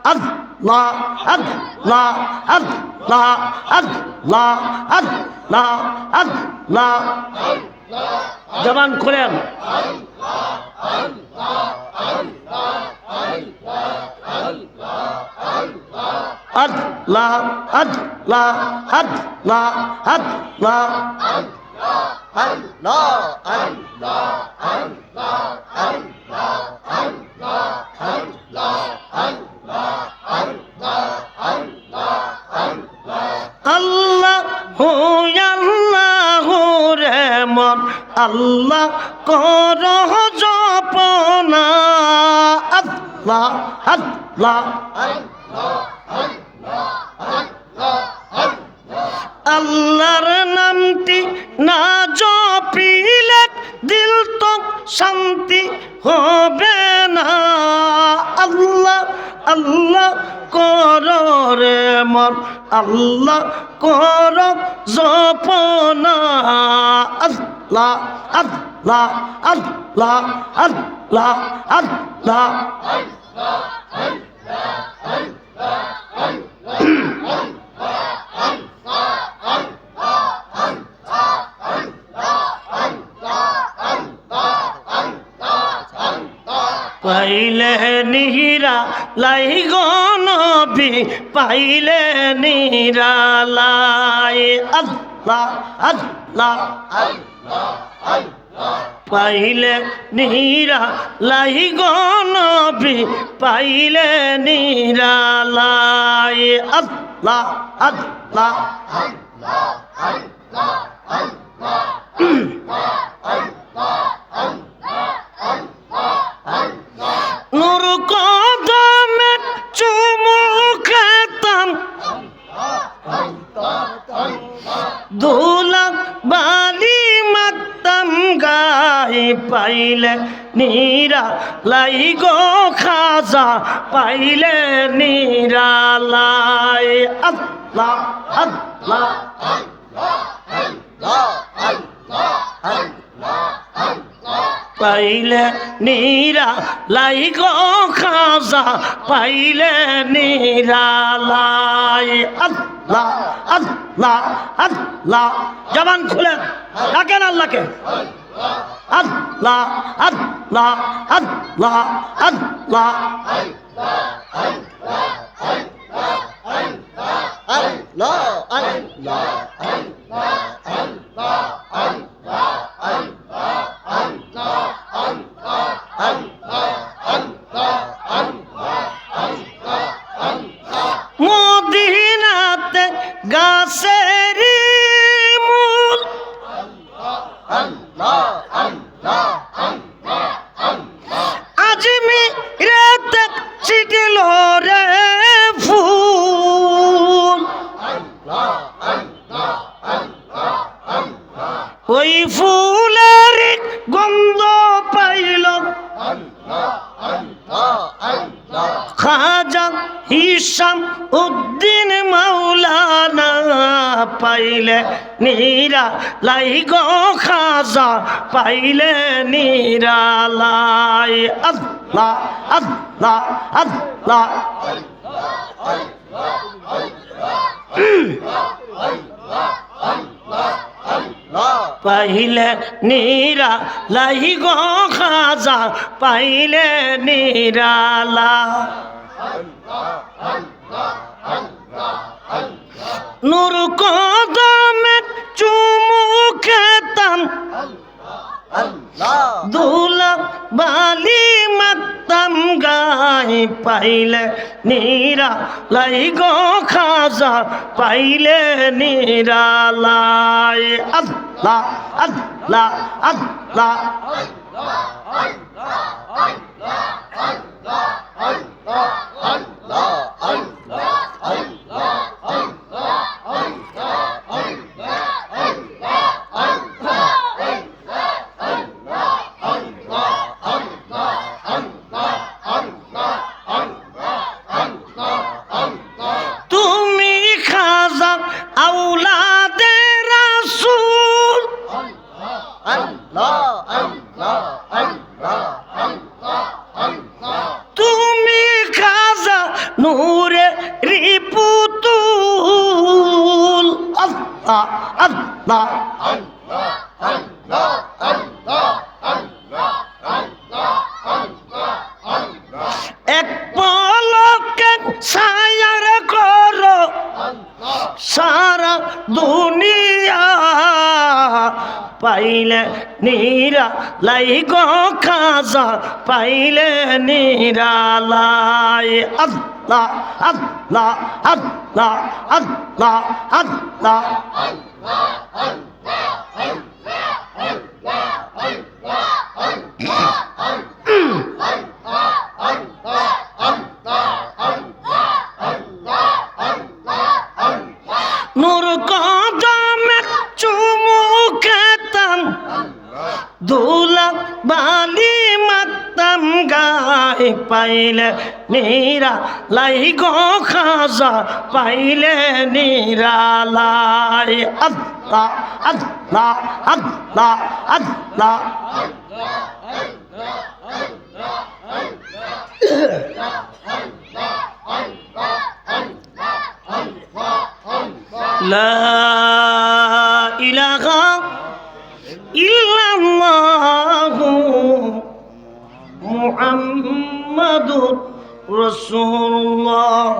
আল্লাহ আল্লাহ আল্লাহ আল্লাহ আল্লাহ আল্লাহ জবান খুলেন আল্লাহ আল্লাহ আল্লাহ আল্লাহ আল্লাহ কর জপনা আল্লাহ আল্লাহ আল্লাহর নামটি না জপিলে দিল তো শান্তি হবে না আল্লাহ আল্লাহ কর রে মন আল্লাহ কর জপনা আল্লাহ আল্লাহ আল্লাহ আল্লাহ আল্লাহ পাইলে নিহিরা লাই গো নবী পাইলে নিহিরা লাই আল্লাহ আল্লাহ পাইলে নিহিরা লাই গো নবী পাইলে নিহিরা লাই আল্লাহ আল্লাহ নূর কদমে চুমু খেতাম ধুলা বালি মাখতাম গায়ে পাইলে নীরা লাই গো খাজা পাইলে নীরা লাই আল্লাহ আল্লাহ পাইলে নীরা লাই গো খাজা পাইলে নীরা লাই আল্লাহ আল্লাহ আল্লাহ জবান খুলেন ডাকেন আল্লাহকে আল্লাহ আল্লাহ আল্লাহ আল্লাহ মদিনাতে গাছের মূল আজমিরাতে ছিটিল রে ফুল ওই ফুলের গন্ধ পাইল খাজা হিসাম উদ্দিন মাওলানা পাইলে নীরা লাই গো খাজা পাইলে নীরা লাই আল্লাহ আল্লাহ আল্লাহ পাইলে নীরা লাই গো খাজা পাইলে নীরা লা নূর কদমে চুমু খেতাম ধুলা বালি মাখতাম গায়ে পাইলে নীরা লাই গো খাজা পাইলে নীরা লাই আল্লাহ আল্লাহ আল্লাহ তুমি খাজা আওলাদে রাসূল তুমি খাজা নূরে রিপুতুল আল্লাহ আল্লাহ এক পলকে ছায়ার করো সারা দুনিয়া পাইলে নীরা লাই গো খাজা পাইলে নিরালাই আল্লাহ আল্লাহ আল্লাহ আল্লাহ আল্লাহ নূর কদমে চুমু খেতাম দুলা বালি মাতাম গায়ে পাইলে নীরা লাই গো খাজা পাইলে নিরালাই আল্লাহ আল্লাহ আল্লাহ আল্লাহ لا إله إلا الله محمد رسول الله